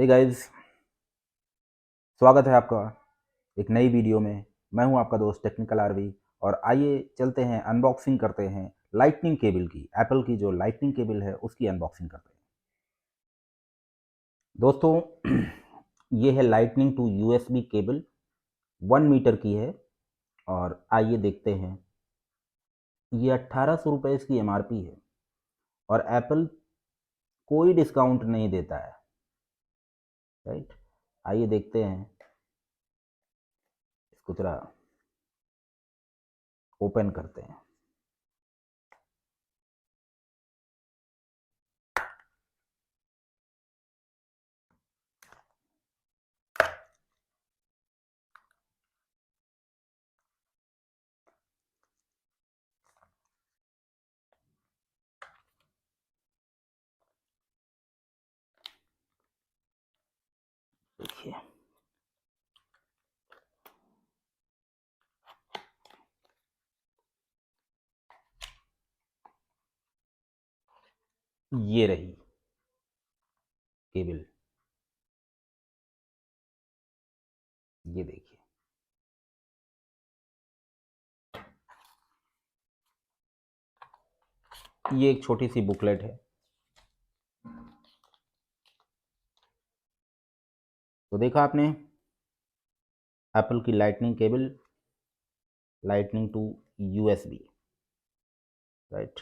Hey guys, स्वागत है आपका एक नई वीडियो में। मैं हूं आपका दोस्त टेक्निकल आरवी और आइए चलते हैं, अनबॉक्सिंग करते हैं लाइटनिंग केबल की। एप्पल की जो लाइटनिंग केबल है उसकी अनबॉक्सिंग करते हैं दोस्तों। ये है lightning to USB cable, 1 metre की है। और आइए देखते हैं। ये 1800 रुपये इसकी एमआरपी है और एप्पल कोई डिस्काउंट नहीं देता है, राइट। आइए देखते हैं, इसको जरा ओपन करते हैं। देखिए, ये रही केबल, ये देखिए। ये एक छोटी सी बुकलेट है। तो देखा आपने, एप्पल की lightning cable, lightning to USB, right.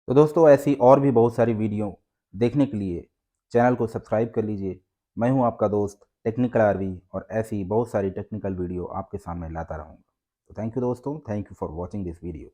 तो दोस्तों, ऐसी और भी बहुत सारी वीडियो देखने के लिए चैनल को सब्सक्राइब कर लीजिए। मैं हूं आपका दोस्त टेक्निकल आरवी और ऐसी बहुत सारी टेक्निकल वीडियो आपके सामने लाता रहूँगा। तो थैंक यू दोस्तों, thank you for watching this video.